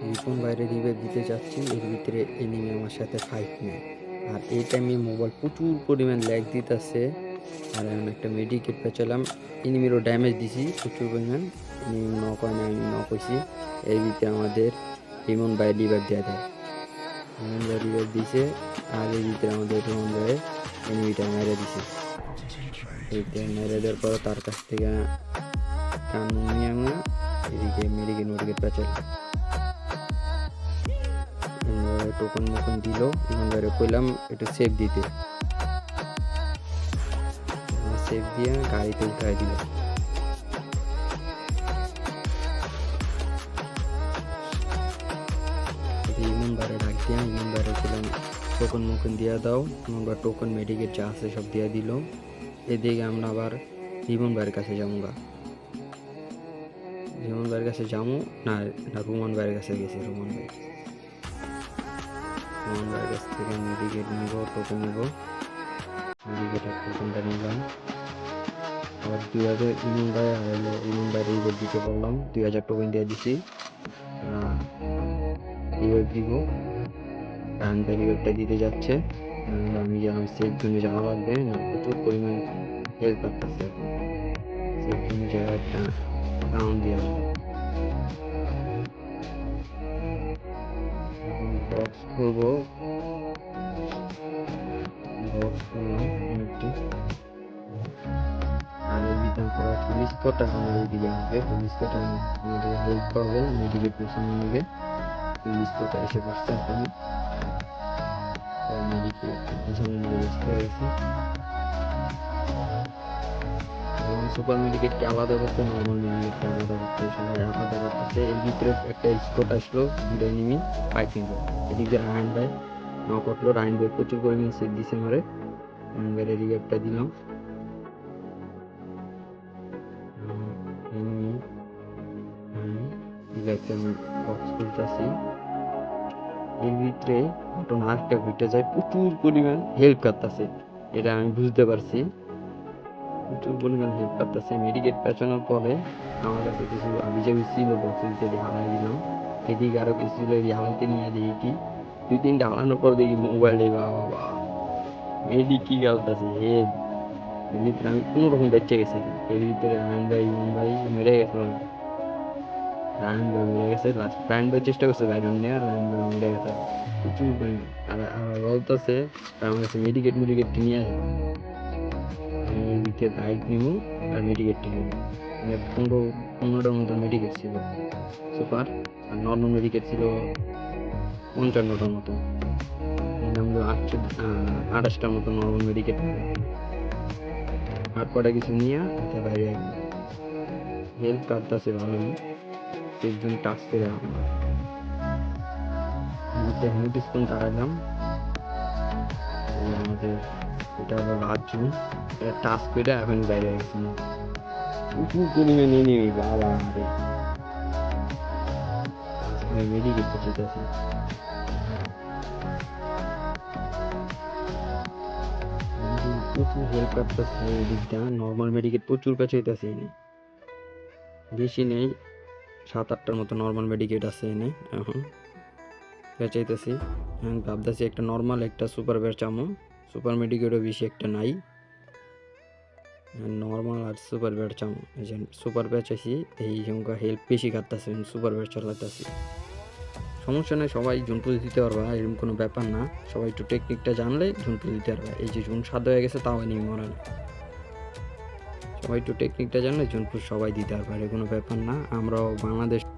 রিপন বাইরে রিভাইভ দিতে যাচ্ছি, এর ভিতরে এনিমি আমার সাথে ফাইট নেয়। আর এই টাইমে মোবাইল প্রচুর পরিমাণ ল্যাগ দিতেছে। আর এখন একটা মেডিকেট পেঁচালাম, এনিমিরও ড্যামেজ দিছি প্রচুর পরিমাণ। এনিমি নক হয় না, আমি নক হয়েছি। এর ভিতরে আমাদের রিমন ভাই রিভাইভ দেওয়া দেয়, রিমন ভাই রিভাইভ দিছে। আর এর ভিতরে আমাদের রিমন ভাই এনিমিটা মেরে দিছে। এইটা মেরে দেওয়ার পর তার কাছ থেকে কান নিয়ে আমরা এদিকে মেডিকেট মেডিকেট পেঁচালাম। টোকন মোকন দিল, ইমানদারে কইলাম একটু সেফ দিতে, সেফ দিয়ে গাড়িতে উঠাই দিল। ইমানদারে ডাক দিয়া ইমানদারে কইলাম টোকন মোকন দিয়া দাও, ইমানবার টোকন মেডিকেট যা আছে সব দিয়া দিল। এদিকে আমরা আবার রিমন ভাইয়ের কাছে যাবো গা, রিমন ভাইয়ের কাছে যাবো না, না রুমান ভাইয়ের কাছে গেছি। রুমান ভাইয়ের কাছ থেকে মেডিকেট নিব, টোকন নিব, মেডিকেটের টোকনটা নিলাম। আবার 2000 ইমন ভাই আর হলো ইমন ভাই রিওয়ার্ড দিতে বললাম, 2000 টোকেন দিয়ে দিছি। রিওয়ার্ড দিব, কারণ ভাই রিওয়ার্ডটা দিতে যাচ্ছে। আমি যেন সেফ জোনে যাওয়া লাগবে, প্রচুর পরিমাণ হেল্প করতেছে। সেফ জোনে যাওয়া একটা রাউন্ড দিয়ে বক্স করবো, বক্স করলাম একটু। আর এই ভিতরে পুলিশ কোট এখন এইদিকে আসবে, পুলিশ কোট আমাদের হেল্প করবে, মেডিকেট পেছনে নেবে। পুলিশ কোট এসে পড়ছে এখন, মেডিকেট পেছনে নিয়ে বসতে হয়েছে। সুপার মেডিকেটকে আলাদা করতে, নর্মাল মেডিকেটকে আলাদা করতে, সবাই আলাদা করতেছে। এর ভিতরে একটা স্কোট আসলো, দুটো এনিমি ফাইট নিল। এদিক দিয়ে রায়ন ভাই নক করলো, রায়ন ভাই প্রচুর পরিমাণে সেট দিছে মারে। রায়ন ভাইয়ের রিভাইভটা দিলাম। এনিমি রিভাইভটা আমি বক্স খুলতেছি। এর ভিতরে ঘটনা আরেকটা ঘটে যায়, প্রচুর পরিমাণ হেল্প করতেছে, এটা আমি বুঝতে পারছি। প্রচুর পরিমাণ হেল্প করতেছে। মেডিকেট পেছানোর পরে আমার কাছে কিছু আবিজাবি ছিল, বক্সে দিয়ে হারাই দিলাম। এদিকে আরো কিছু ছিল, এই হারাইতে নিয়ে দেখি দুই তিনটা হারানোর পর দেখি মোবাইল বাবা মেডি কি গালতেছে হেড। এর ভিতরে আমি কোনো রকম বেঁচে গেছি। এর ভিতরে রায়ন ভাই ইমন ভাই মেরে গেছে, রায়ন ভাই মেরে গেছে। লাস্ট রায়ন ভাই চেষ্টা করছে রায়ন নেওয়ার, রায়ন ভাই মেরে গেছে প্রচুর পরিমাণ। আর বলতেছে আমার কাছে মেডিকেট মেডিকেট নিয়ে আসে, এর ভিতরে বাইক নিব আর মেডিকেটটা নিব। 15টার মতো মেডিকেট ছিল সুপার, আর নর্মাল মেডিকেট ছিল 55টার মতো। আমরা 28টার মতো নর্মাল মেডিকেট আর কটা কিছু নিয়ে হাতে বাইরে হেল্প কাটতেছে ভালোই। একজন টাচ করে নোটিস কোন দাঁড়ালাম, আমাদের এটা হলো রাজু, এটা টাচ করে এখন বাইরে গেছি। প্রচুর পরিমাণে নিয়ে বাবা আমাদের মেডিকেট যেতেছি। প্রচুর হেল্প করতেছে এই দিকটা, নর্মাল মেডিকেট প্রচুর পেঁচাইতেছে এনে, বেশি নেই 7-8টার মতো নর্মাল মেডিকেট আছে এনে। এখন পেঁচাইতেছি, এখন ভাবতেছি একটা নর্মাল একটা সুপার পেঁচামো, সুপার মেডিকেটও বেশি একটা নাই, নর্মাল আর সুপার পেঁচামো। এই যে সুপার পেঁচাইছি, এই সংখ্যা হেল্প বেশি কাটতেছে, সুপার পেঁচ চালাতেছি। সমস্যা নেই, সবাই জুনপুজ দিতে পারবা, এরকম কোনো ব্যাপার না। সবাই একটু টেকনিকটা জানলে জুনপুজ দিতে পারবা। এই যে জুন 7 হয়ে গেছে তাও এনিমি মরে না, সবাই একটু টেকনিকটা জানলে জুনপুজ সবাই দিতে পারবে, এর কোনো ব্যাপার না। আমরাও বাংলাদেশ